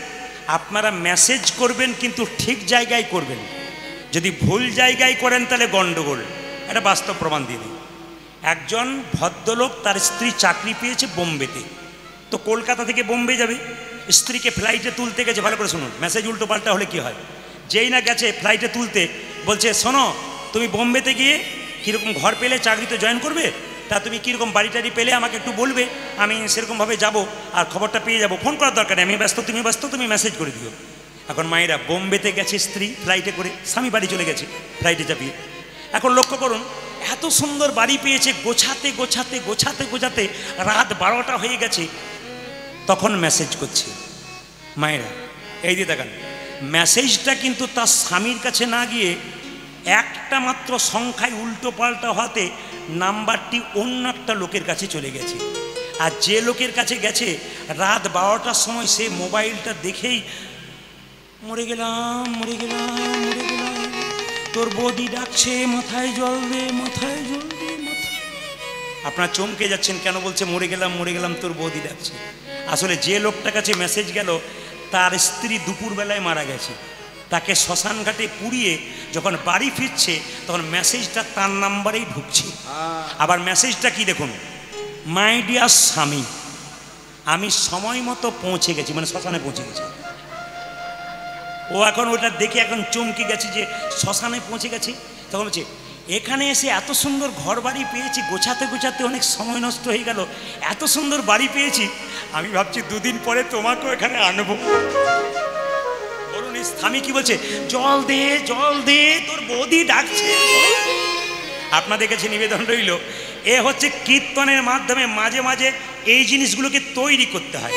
Speaker 1: আপনারা মেসেজ করবেন কিন্তু ঠিক জায়গায় করবেন। যদি ভুল জায়গায় করেন তাহলে গণ্ডগোল। এটা বাস্তব প্রমাণ দিয়ে দিই। একজন ভদ্রলোক, তার স্ত্রী চাকরি পেয়েছে বোম্বেতে, তো কলকাতা থেকে বোম্বে যাবে, স্ত্রীকে ফ্লাইটে তুলতে গেছে। ভালো করে শুনুন, মেসেজ উল্টো পাল্টা হলে কি হয়। যেই না গেছে ফ্লাইটে তুলতে, বলছে শোনো তুমি বোম্বেতে গিয়ে কীরকম ঘর পেলে, চাকরিতে জয়েন করবে, তা তুমি কীরকম বাড়ি টাড়ি পেলে আমাকে একটু বলবে, আমি সেরকমভাবে যাব আর খবরটা পেয়ে যাব। ফোন করার দরকার নেই, আমি ব্যস্ত, তুমি ব্যস্ত, তুমি মেসেজ করে দিও। এখন মায়েরা, বোম্বেতে গেছে স্ত্রী ফ্লাইটে করে, স্বামী বাড়ি চলে গেছে ফ্লাইটে চাপিয়ে। এখন লক্ষ্য করুন, এত সুন্দর বাড়ি পেয়েছে, গোছাতে গোছাতে গোছাতে গোছাতে রাত 12টা হয়ে গেছে, তখন মেসেজ করছে। মায়েরা এই দিয়ে দেখেন, মেসেজটা কিন্তু তার স্বামীর কাছে না গিয়ে একটা মাত্র সংখ্যায় উল্টো পাল্টা হতে নাম্বারটি অন্য একটা লোকের কাছে চলে গেছে। আর যে লোকের কাছে গেছে, রাত 12টার সময় সে মোবাইলটা দেখেই মরে গেলাম মরে গেলাম মরে গেলাম, তোর বৌদি ডাকছে, মাথায় জল দে মাথায় জল দে মাথায়। আপনারা চমকে যাচ্ছেন, কেন বলছে মরে গেলাম তোর বৌদি ডাকছে? আসলে যে লোকটার কাছে মেসেজ গেল, তার স্ত্রী দুপুরবেলায় মারা গেছে, তাকে শ্মশান ঘাটে পুড়িয়ে যখন বাড়ি ফিরছে, তখন মেসেজটা তার নাম্বারেই ঢুকছে। আবার মেসেজটা কি দেখুন, মাই ডিয়ার স্বামী, আমি সময় মতো পৌঁছে গেছি, মানে শ্মশানে পৌঁছে গেছি। ও এখন ওটা দেখে এখন চমকে গেছে যে শ্মশানে পৌঁছে গেছি। তখন বলছে, এখানে এসে এত সুন্দর ঘর বাড়ি পেয়েছি, গোছাতে গোছাতে অনেক সময় নষ্ট হয়ে গেল, এত সুন্দর বাড়ি পেয়েছি, আমি ভাবছি দুদিন পরে তোমাকেও এখানে আনবো। বলুন এই স্বামী কি বলছে, জল দে জল দে, তোর বৌদি ডাকছে। আপনাদের কাছে নিবেদন রইল, এ হচ্ছে কীর্তনের মাধ্যমে মাঝে মাঝে এই জিনিসগুলোকে তৈরি করতে হয়,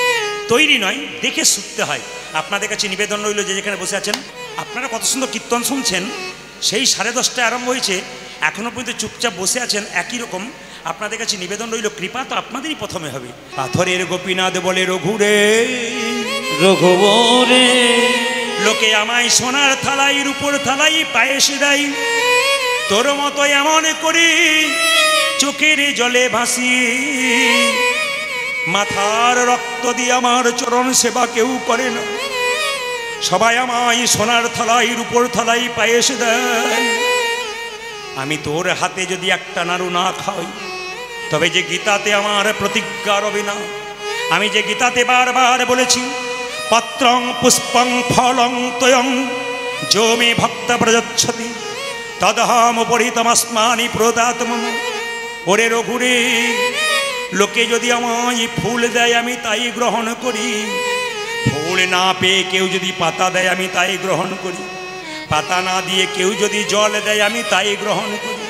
Speaker 1: তৈরি নয় দেখে শিখতে হয়। আপনাদের কাছে নিবেদন রইল, যে যেখানে বসে আছেন আপনারা কত সুন্দর কীর্তন শুনছেন, সেই 10:30টায় আরম্ভ হয়েছে, এখনো পর্যন্ত চুপচাপ বসে আছেন একই রকম। আপনাদের কাছে নিবেদন রইল, কৃপা তো আপনাদেরই প্রথমে হবে। পাথরের গোপীনাথ বলে রঘুরে
Speaker 2: রঘুবরে,
Speaker 1: লোকে আমায় সোনার থালাই রূপোর থালাই পায়েস দেয়, তোর মতো এমন করি চোখের জলে ভাসি, মাথার রক্ত দিয়ে আমার চরণ সেবা কেউ করে না, সবাই আমায় সোনার থালাই রূপোর থালাই পায়েস দেয়। আমি তোর হাতে যদি একটা নাড়ু না খাই, তবে যে গীতাতে আমার প্রতিজ্ঞা রবে না, আমি যে গীতাতে বারবার বলেছি, পত্রং পুষ্পং ফলং তয়ং যো মে ভক্ত প্রযচ্ছতি তদহম উপরিতমস্মানি প্রদাতম। ওরে রঘুরে, লোকে যদি আমায় ফুল দেয় আমি তাই গ্রহণ করি, ফুল না পেয়ে কেউ যদি পাতা দেয় আমি তাই গ্রহণ করি, পাতা না দিয়ে কেউ যদি জল দেয় আমি তাই গ্রহণ করি।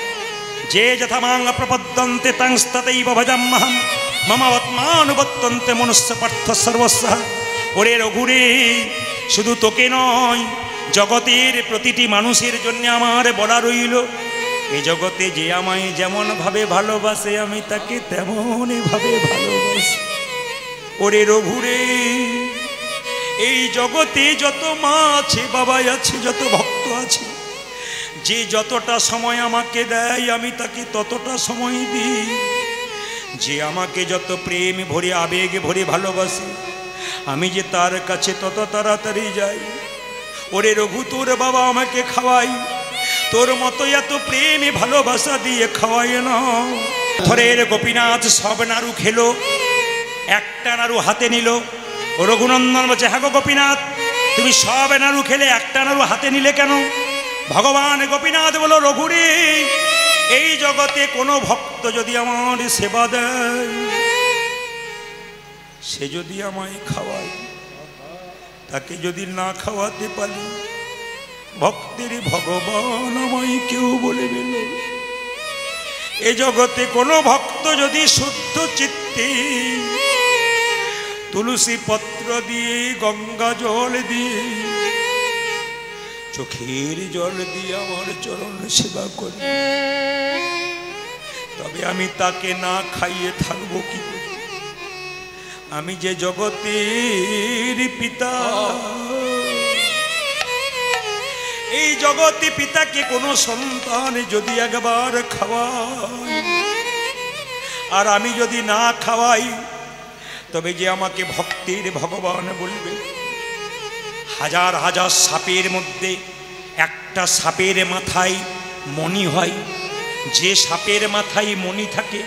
Speaker 1: যে যথা মাং প্রপদ্যন্তে তাংস্ততৈব ভজাম্যহম মম বত্মানুবর্তন্তে মনুষ্য পার্থ সর্বস্ব। ওরে রঘুরে, শুধু তোকে নয়, জগতের প্রতিটি মানুষের জন্য আমার বলা রইল, এ জগতে যে আমায় যেমন ভাবে ভালোবাসে আমি তাকে তেমনই ভাবে ভালোবাসি। ওরে রঘুরে, এই জগতে যত মা আছে, বাবা আছে, যত ভক্ত আছে, যে যতটা সময় আমাকে দেয় আমি তাকে ততটা সময় দিই, যে আমাকে যত প্রেম ভরে আবেগ ভরে ভালোবাসে আমি যে তার কাছে তত তাড়াতাড়ি যাই। ওরে রঘু, তোর বাবা আমাকে খাওয়াই, তোর মতো এত প্রেমে ভালোবাসা দিয়ে খাওয়াই না। পাথরের গোপীনাথ সব নাড়ু খেলো, একটা নাড়ু হাতে নিল। রঘুনন্দন বলছে, হ্যাঁ গো গোপীনাথ, তুমি সব নাড়ু খেলে একটা নাড়ু হাতে নিলে কেন? ভগবান গোপীনাথ বলো, রঘুরে, এই জগতে কোনো ভক্ত যদি আমার সেবা দেয়, সে যদি আমায় খাওয়ায়, তাকে যদি না খাওয়াতে পারি, ভক্তের ভগবান আমায় কেউ বলবে না। এ জগতে কোনো ভক্ত যদি শুদ্ধ চিত্তে তুলসী পত্র দিয়ে, গঙ্গা জল দিয়ে, চোখের জল দিয়ে আমার চরণ সেবা করে, তবে আমি তাকে না খাইয়ে থাকবো কি করে? আমি যে জগতের পিতা, এই জগতে পিতাকে কোনো সন্তান যদি একবার খাওয়ায়, আর আমি যদি না খাওয়াই, তবে যে আমাকে ভক্তির ভগবান বলবে। হাজার হাজার সাপের মধ্যে একটা সাপের মাথায় মণি হয়, যে সাপের মাথায় মণি থাকে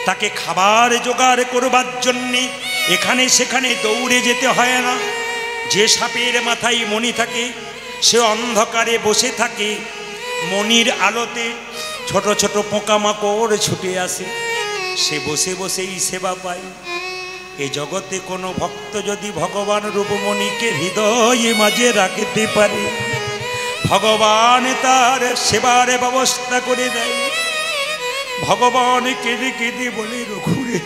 Speaker 1: তাকে খাবার জোগাড় করবার জন্যে এখানে সেখানে দৌড়ে যেতে হয় না। যে সাপের মাথায় মণি থাকে সে অন্ধকারে বসে থাকে, মণির আলোতে ছোট ছোট পোকামাকড় ছুটে আসে, সে বসে বসেই সেবা পায়। এ জগতে কোনো ভক্ত যদি ভগবান রূপমণিকে হৃদয়ে মাঝে রাখতে পারে, ভগবান তার সেবার ব্যবস্থা করে দেয়। ভগবান কেঁদে কেঁদে বলে, রঘুরে,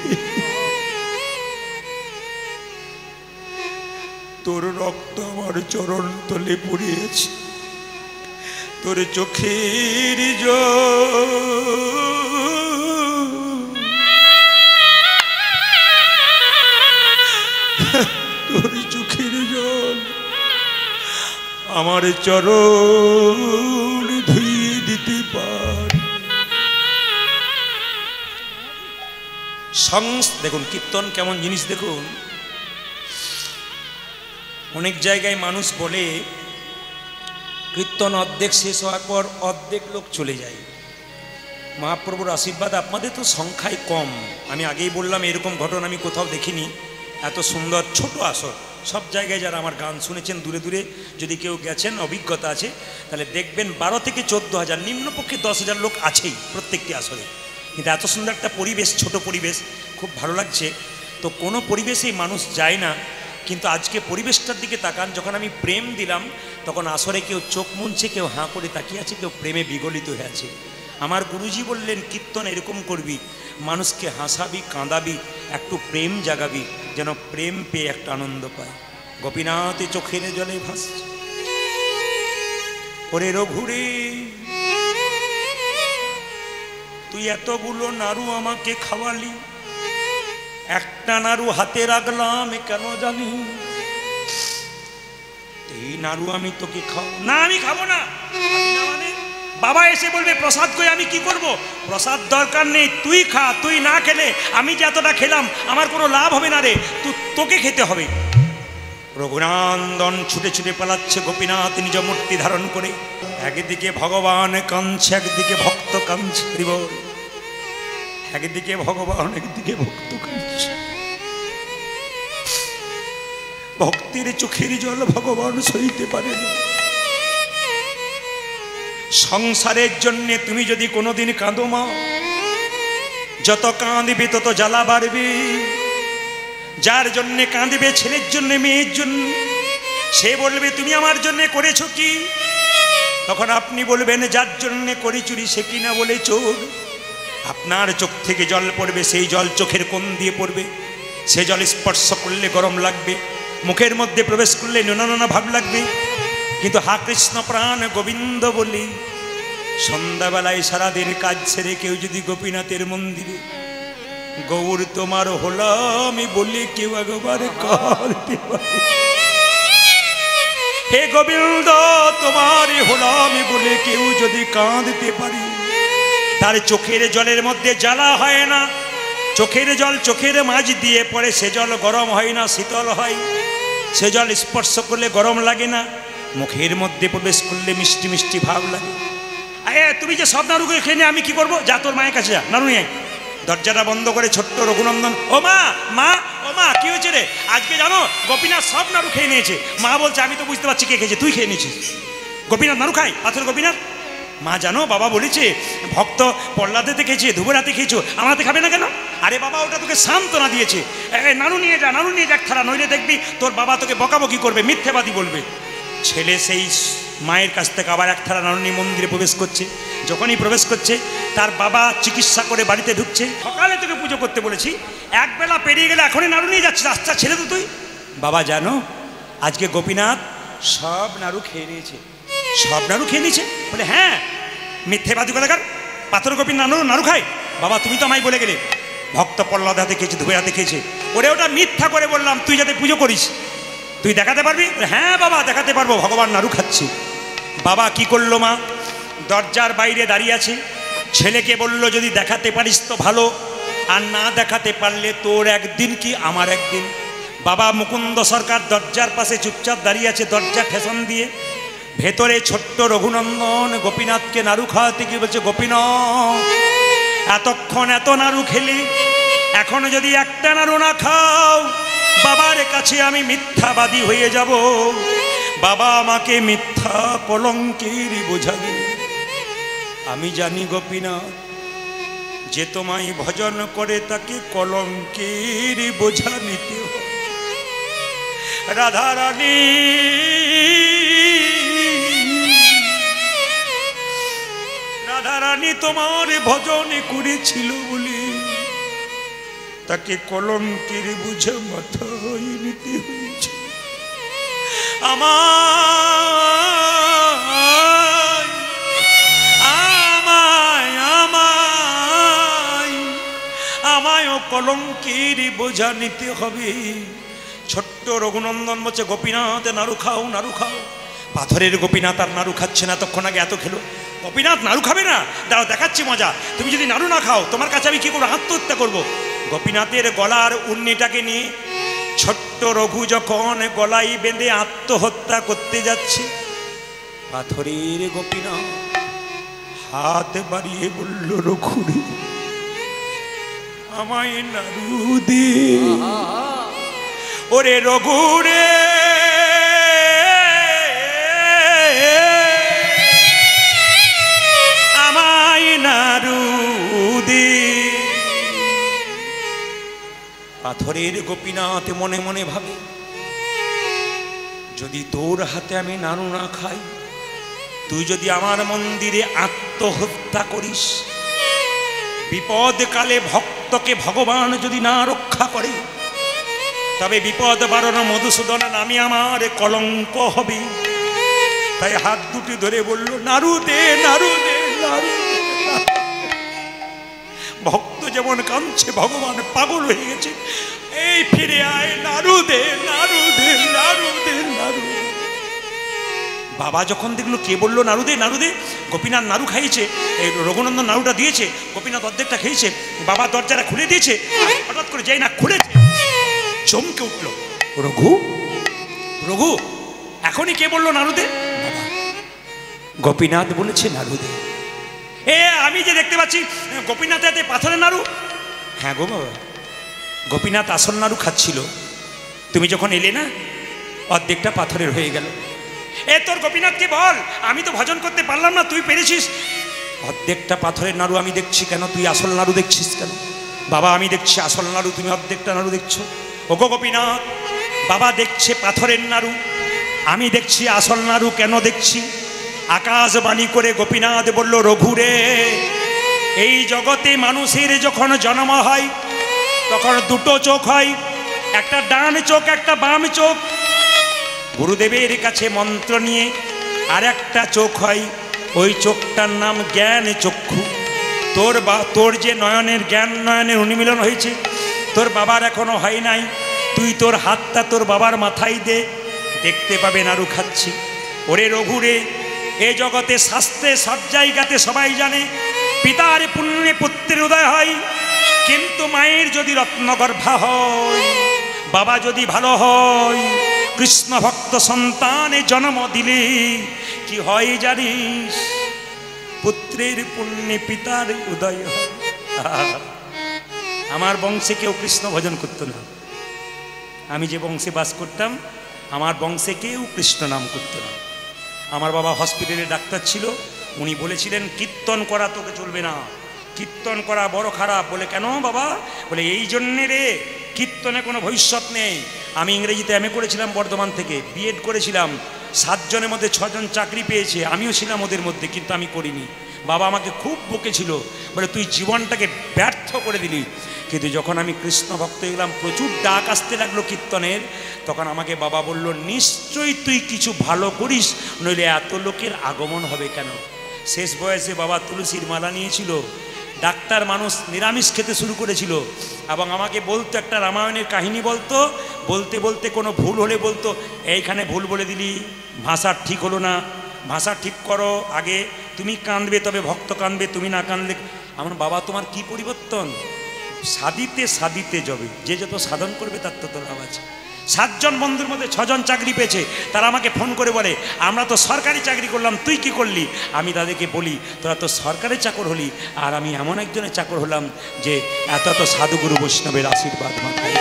Speaker 1: তোর রক্ত আমার চরণ তলে পড়িয়েছে, তোর চোখের তোর চোখের জল আমার চরণ ধুইয়ে দিতে পার। দেখুন কীর্তন কেমন জিনিস দেখুন। অনেক জায়গায় মানুষ বলে কীর্তন অর্ধেক শেষ হওয়ার পর অর্ধেক লোক চলে যায়। মহাপ্রভুর আশীর্বাদ, আপনাদের তো সংখ্যায় কম, আমি আগেই বললাম এরকম ঘটনা আমি কোথাও দেখিনি। এত সুন্দর ছোট আসর, সব জায়গায় যারা আমার গান শুনেছেন দূরে দূরে যদি কেউ গেছেন, অভিজ্ঞতা আছে, তাহলে দেখবেন 12 থেকে 14,000, নিম্নপক্ষে 10,000 লোক আছেই প্রত্যেকটি আসরে। কিন্তু এত সুন্দর একটা পরিবেশ, ছোট পরিবেশ, খুব ভালো লাগছে। তো কোনো পরিবেশেই মানুষ যায় না, কিন্তু আজকে পরিবেশটার দিকে তাকান, যখন আমি প্রেম দিলাম তখন আসরে কেউ চোখ মুনছে, কেউ হাঁ করে তাকিয়ে আছে, কেউ প্রেমে বিগলিত হয়ে আছে। আমার গুরুজি বললেন, কীর্তন এরকম করবি, মানুষকে হাসাবি, কাঁদাবি, একটু প্রেম জাগাবি, যেন প্রেম পেয়ে একটা আনন্দ পায়। গোপীনাথ চোখের জলে ভাসছে। ওরে রঘুরে, তুই এতগুলো নাড়ু আমাকে খাওয়ালি, একটা নাড়ু হাতে রাখলাম কেন জানি? এই নাড়ু আমি তোকে খাও না, আমি খাবো না। মানে বাবা এসে বলবে প্রসাদ কই, আমি কি করব? প্রসাদ দরকার নেই, তুই খা। তুই না খেলে আমি যে এতটা খেলাম আমার কোনো লাভ হবে না রে, তোকে খেতে হবে। রঘুনন্দন ছুটে ছুটে পালাচ্ছে গোপীনাথ নিজ মূর্তি ধারণ করে। একদিকে ভগবান কাঁদছে, একদিকে ভক্ত কাঁদছে। একদিকে ভগবান, একদিকে ভক্ত কাঁদছে। ভক্তির চোখের জল ভগবান সইতে পারে না। সংসারের জন্য তুমি যদি কোনোদিন কাঁদো মা, যত কাঁদবে তত জ্বালা বাড়বে। যার জন্য কাঁদবে, ছেলের জন্য, মেয়ের জন্য, সে বলবে তুমি আমার জন্য করেছো কি? তখন আপনি বলবেন যার জন্য করি চুরি সে কিনা বলে চোর। আপনার চোখ থেকে জল পড়বে, সেই জল চোখের কোণ দিয়ে পড়বে। সে জল স্পর্শ করলে গরম লাগবে, মুখের মধ্যে প্রবেশ করলে নোনা নোনা ভাব লাগবে। কিন্তু হা কৃষ্ণ প্রাণ গোবিন্দ বলি, সন্ধ্যাবেলায় সারাদিন কাজ ছেড়ে কেউ যদি গোপীনাথের মন্দিরে গৌর তোমার হলাম বলে কেউ একবার করতে পারে, হে গোবিন্দ তোমার হলাম বলে কেউ যদি কাঁদতে পারে, তার চোখের জলের মধ্যে জ্বালা হয় না। চোখের জল চোখের মাঝ দিয়ে পড়ে, সে জল গরম হয় না, শীতল হয়। সে জল স্পর্শ করলে গরম লাগে না, মুখের মধ্যে প্রবেশ করলে মিষ্টি মিষ্টি ভাব লাগে। তুমি যে সব নাড়ু খেয়ে নিয়ে আমি কি করবো? যা তোর মায়ের কাছে যা, নাড়ু নিয়ে। দরজাটা বন্ধ করে ছোট্ট রঘুনন্দন, ও মা, মা, ও মা, কি হয়েছে রে? আজকে জানো গোপীনাথ সব নাড়ু খেয়ে নিয়েছে। মা বলছে আমি তো বুঝতে পারছি কে খেয়েছে, তুই খেয়ে নিয়েছিস। গোপীনাথ নাড়ু খাই, পাথর গোপীনাথ। মা জানো বাবা বলেছে ভক্ত প্রহ্লাদেতে খেয়েছে, ধ্রুবরাতে খেয়েছো, আমাতে খাবে না কেন? আরে বাবা ওটা তোকে সান্ত্বনা দিয়েছে, নাড়ু নিয়ে যা, নাড়ু নিয়ে যাক থালা, নইলে দেখবি তোর বাবা তোকে বকাবকি করবে, মিথ্যেবাদী বলবে। ছেলে সেই মায়ের কাছ থেকে আবার এক থালা নাড়ু নিয়ে মন্দিরে প্রবেশ করছে। যখনই প্রবেশ করছে তার বাবা চিকিৎসা করে বাড়িতে ঢুকছে। সকালে তোকে পুজো করতে বলেছি, একবেলা পেরিয়ে গেলে এখনই নাড়ু নিয়ে যাচ্ছিস, আচ্ছা ছেলে তো তুই। বাবা জানো আজকে গোপীনাথ সব নাড়ু খেয়ে নিয়েছে। সব নাড়ু খেয়ে নিয়েছে? বলে হ্যাঁ। মিথ্যেবাদী কথাকার, পাথর গোপীর নাড়ু খায়? বাবা তুমি তো আমায় বলে গেলে ভক্ত প্রহ্লাদ হাতে খেয়েছে, ধুয়ে হাতে খেয়েছে। ওরে ওটা মিথ্যা করে বললাম, তুই যাতে পুজো করিস। তুই দেখাতে পারবি? হ্যাঁ বাবা দেখাতে পারবো, ভগবান নাড়ু খাচ্ছে। বাবা কি করলো? মা দরজার বাইরে দাঁড়িয়ে আছে, ছেলেকে বলল যদি দেখাতে পারিস তো ভালো, আর না দেখাতে পারলে তোর একদিন কি আমার একদিন। বাবা মুকুন্দ সরকার দরজার পাশে চুপচাপ দাঁড়িয়ে আছে, দরজা ঠেসন দিয়ে। ভেতরে ছোট্ট রঘুনন্দন গোপীনাথকে নাড়ু খাওয়াতে গিয়ে বলছে, গোপীনাথ এতক্ষণ এত নাড়ু খেলি, এখনো যদি একটা নাড়ু না খাও বাবার কাছে আমি মিথ্যাবাদী হয়ে যাব। বাবা আমাকে মিথ্যা কলঙ্কের বোঝা দেবে। আমি জানি গোপীনাথ যে তোমায় ভজন করে তাকে কলঙ্কের বোঝা নিতে হয়। রাধারানী রাধারানী তোমার ভজন করেছিল বলে তাকে কলঙ্কের বোঝা মাথায় নিতে হয়েছে। আমায় আমায় আমায় আমায়ও কলঙ্কের বোঝা নিতে হবে। ছোট্ট রঘুনন্দন বলছে, গোপীনাথ নাড়ু খাও, নাড়ু খাও। পাথরের গোপীনাথ আর নাড়ু খাচ্ছে না, তখন আগে এত খেলো। গোপীনাথ নাড়ু খাবে না? দাঁড়াও দেখাচ্ছি মজা। তুমি যদি নাড়ু না খাও তোমার কাছে আমি কি করবো? আত্মহত্যা করবো। গোপীনাথের গলার উন্নিটাকে নিয়ে ছোট্ট রঘু যখন গলায় বেঁধে আত্মহত্যা করতে যাচ্ছে, পাথরের গোপীনাথ হাত বাড়িয়ে বলল, রঘুরে আমায় নাড়ু দে। ওরে রঘুরে আমায় নাড়ু দে। পাথরের গোপীনাথ মনে মনে ভাবে, যদি তোর হাতে আমি নাড়ু না খাই, তুই যদি আমার মন্দিরে আত্মহত্যা করিস, বিপদকালে ভক্তকে ভগবান যদি না রক্ষা করে, তবে বিপদ বারণ মধুসূদন নামে আমার কলঙ্ক হবে। তাই হাত দুটি ধরে বলল, নাড়ু দে, নাড়ু দে, নাড়ু। ভক্ত যেমন কাঁদছে, ভগবান পাগল হয়ে গেছে, এই ফিরে আয়, নাড়ু দে, নাড়ু দে, নাড়ু দে, নাড়ু। বাবা যখন দেখলো কে বললো নাড়ু দে, নাড়ু দে, গোপীনাথ নাড়ু খাইয়েছে, এই রঘুনন্দন নাড়ুটা দিয়েছে, গোপীনাথ অর্ধেকটা খেয়েছে, বাবা দরজাটা খুলে দিয়েছে, হঠাৎ করে যাই না খুলেছে, চমকে উঠলো, রঘু, রঘু, এখনই কে বললো নাড়ু দে? বাবা, গোপীনাথ বলেছে নাড়ু দে। এ আমি যে দেখতে পাচ্ছি গোপীনাথের হাতে পাথরের নাড়ু। হ্যাঁ গো বাবা, গোপীনাথ আসল নাড়ু খাচ্ছিল, তুমি যখন এলে না অর্ধেকটা পাথরের হয়ে গেল। এ তোর গোপীনাথকে বল, আমি তো ভজন করতে পারলাম না, তুই পেরেছিস। অর্ধেকটা পাথরের নাড়ু আমি দেখছি কেন, তুই আসল নাড়ু দেখছিস কেন? বাবা আমি দেখছি আসল নাড়ু, তুমি অর্ধেকটা নাড়ু দেখছো। ওগো গোপীনাথ, বাবা দেখছে পাথরের নাড়ু, আমি দেখছি আসল নাড়ু। কেন দেখছি? আকাশবাণী করে গোপীনাথ বলল, রঘুরে, এই জগতে মানুষের যখন জন্ম হয় তখন দুটো চোখ হয়, একটা ডান চোখ, একটা বাম চোখ। গুরুদেবের কাছে মন্ত্র নিয়ে আর একটা চোখ হয়, ওই চোখটার নাম জ্ঞান চক্ষু। তোর যে নয়নের জ্ঞান নয়নের উন্মিলন হয়েছে, তোর বাবার এখনো হয় নাই। তুই তোর হাতটা তোর বাবার মাথায় দে, দেখতে পাবে নাড়ু খাচ্ছি। ওরে রঘুরে, এ জগতে শাস্ত্রে সব জায়গাতে সবাই জানে পিতার পুণ্যে পুত্রের উদয় হয়, কিন্তু মায়ের যদি রত্নগর্ভা হয়, বাবা যদি ভালো হয়, কৃষ্ণ ভক্ত সন্তানে জন্ম দিলে কি হয় জানিস? পুত্রের পুণ্যে পিতার উদয় হয়। আমার বংশে কেউ কৃষ্ণ ভজন করত না, আমি যে বংশে বাস করতাম আমার বংশে কেউ কৃষ্ণ নাম করত না। আমার বাবা হসপিটালে ডাক্তার ছিল, উনি বলেছিলেন কীর্তন করা তোকে চলবে না, কীর্তন করা বড় খারাপ। বলে কেন বাবা? বলে এই জন্যে রে, কীর্তনে কোনো ভবিষ্যৎ নেই। আমি ইংরেজিতে এমএ করেছিলাম বর্ধমান থেকে, বিএড করেছিলাম, 7 জনের মধ্যে 6 জন চাকরি পেয়েছে, আমিও ছিলাম ওদের মধ্যে, কিন্তু আমি করিনি। বাবা আমাকে খুব বকেছিল, বলে তুই জীবনটাকে ব্যর্থ করে দিলি। কিন্তু যখন আমি কৃষ্ণ ভক্ত হয়ে গেলাম, প্রচুর ডাক আসতে লাগলো কীর্তনের, তখন আমাকে বাবা বলল, নিশ্চয়ই তুই কিছু ভালো করিস, নইলে এত লোকের আগমন হবে কেন? শেষ বয়সে বাবা তুলসীর মালা নিয়েছিল, ডাক্তার মানুষ নিরামিষ খেতে শুরু করেছিল, এবং আমাকে বলতো একটা রামায়ণের কাহিনী বলতো, বলতে বলতে কোনো ভুল হলে বলতো, এইখানে ভুল বলে দিলি, ভাষা ঠিক হলো না, ভাষা ঠিক করো আগে, তুমি কাঁদবে তবে ভক্ত কাঁদবে, তুমি না কাঁদলে। আমার বাবা তোমার কি পরিবর্তন? সাদিতে সাদিতে যাবে, যে যত সাধন করবে তার তত লাভ আছে। 7 জন বন্ধুর মধ্যে 6 জন চাকরি পেয়েছে, তারা আমাকে ফোন করে বলে, আমরা তো সরকারি চাকরি করলাম, তুই কি করলি? আমি তাদেরকে বলি, তোরা তো সরকারি চাকর হলি, আর আমি এমন একজনের চাকর হলাম যে এত এত সাধুগুরু বৈষ্ণবের আশীর্বাদ মাথায়।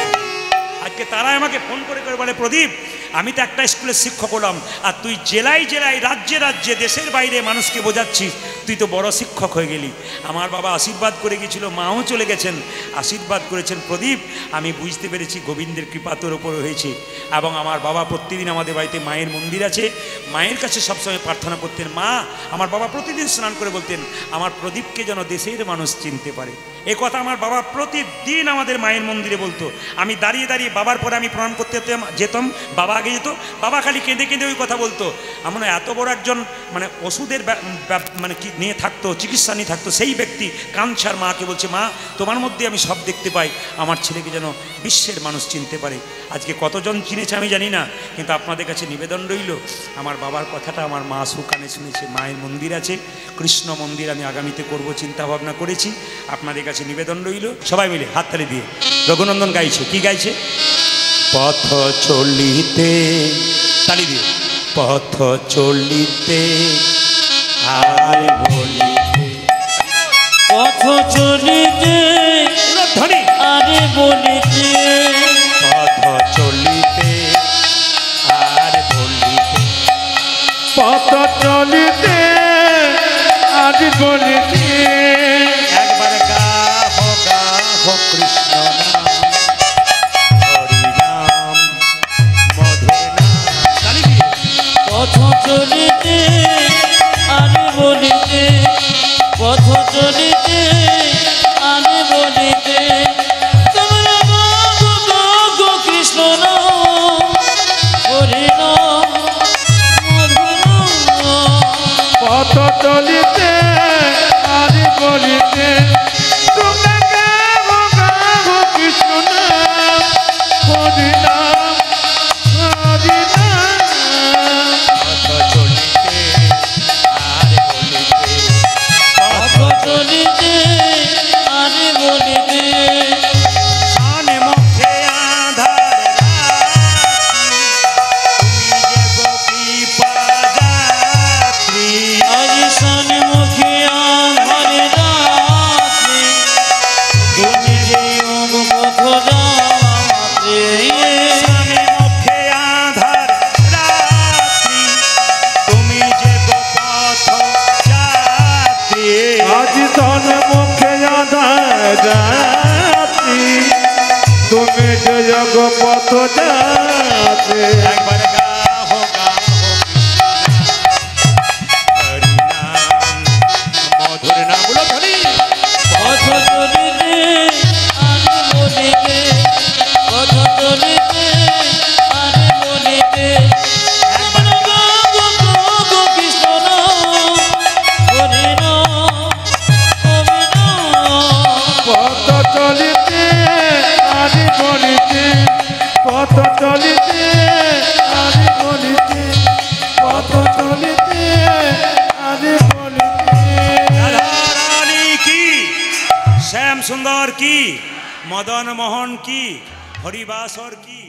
Speaker 1: আজকে তারা আমাকে ফোন করে করে বলে, প্রদীপ আমি তো একটা স্কুলের শিক্ষক হলাম, আর তুই জেলায় জেলায় রাজ্যে রাজ্যে দেশের বাইরে মানুষকে বোঝাচ্ছিস, তুই তো বড় শিক্ষক হয়ে গেলি। আমার বাবা আশীর্বাদ করে গেছিল, মাও চলে গেছেন, আশীর্বাদ করেছেন। প্রদীপ আমি বুঝতে পেরেছি গোবিন্দের কৃপা তোর ওপর হয়েছে। এবং আমার বাবা প্রতিদিন আমাদের বাড়িতে মায়ের মন্দির আছে, মায়ের কাছে সবসময় প্রার্থনা করতেন। মা, আমার বাবা প্রতিদিন স্নান করে বলতেন, আমার প্রদীপকে যেন দেশের মানুষ চিনতে পারে। এ কথা আমার বাবা প্রতিদিন আমাদের মায়ের মন্দিরে বলতো। আমি দাঁড়িয়ে দাঁড়িয়ে বাবার পরে আমি প্রণাম করতে যেতাম, বাবা আগে যেত, বাবা খালি কেঁদে কেঁদে ওই কথা বলতো। আমার এত বড় একজন মানে ওষুধের মানে কি নিয়ে থাকতো, চিকিৎসা নিয়ে থাকতো, সেই ব্যক্তি কাঞ্চার মাকে বলছে, মা তোমার মধ্যে আমি সব দেখতে পাই, আমার ছেলেকে যেন বিশ্বের মানুষ চিনতে পারে। আজকে কতজন চিনেছে আমি জানি না, কিন্তু আপনাদের কাছে নিবেদন রইল, আমার বাবার কথাটা আমার মা সুকানে শুনেছে। মায়ের মন্দির আছে, কৃষ্ণ মন্দির আমি আগামীতে করব চিন্তা ভাবনা করেছি। আপনাদের কাছে নিবেদন রইল, সবাই মিলে হাততালি দিয়ে রঘুনন্দন গাইছে। কি গাইছে? পথ চলিতে, তালি দিয়ে, পথ চলিতে আর বলিতে,
Speaker 2: পথ চলিতে
Speaker 1: ধ্বনি
Speaker 2: আরে বলিতে,
Speaker 1: পথ চলিতে আর বলিতে,
Speaker 3: পথ চলিতে আজ বলিতে,
Speaker 1: একবার গাহ কৃষ্ণ নাম,
Speaker 2: চলিতে আরে বলিতে পথ চলিতে আরে বলিতে তোমার গো কৃষ্ণ নাম হরি নাম মধুর নাম
Speaker 3: পথ চলিতে আজ বলিতে তোমরা গাও গাও কৃষ্ণ নাম হরি নাম হরি নাম।
Speaker 2: পথ চলিতে আরে বলিতে
Speaker 1: শানে মুখে আধার রাত্রি, তুমি যে গোপী পাযাত্রী।
Speaker 2: আজ শানে মুখিয়া ঘরে রাত্রি তুমি যে পথ যাত্রী
Speaker 1: শানে মুখে আধার রাত্রি, তুমি যে গোপথ যাত্রী।
Speaker 3: আজ ধন মুখে আধার রাত্রি তুমি জগ পথ যাতে।
Speaker 1: একবার গাহো গাহো হরি নাম মধুর নাম বলো ধরি।
Speaker 2: পথ চলিতে আরে বলিতে পথ চলিতে আরে বলিতে তোমার গো কৃষ্ণ নাম হরি নাম হরি নাম
Speaker 3: পথ চলিতে আজ বলিতে পথ চলিতে আজ বলিতে পথ চলিতে আজ বলিতে।
Speaker 1: রাধারানী কি, শ্যাম সুন্দর কি, মদন মোহন কি, হরিবাসর কি।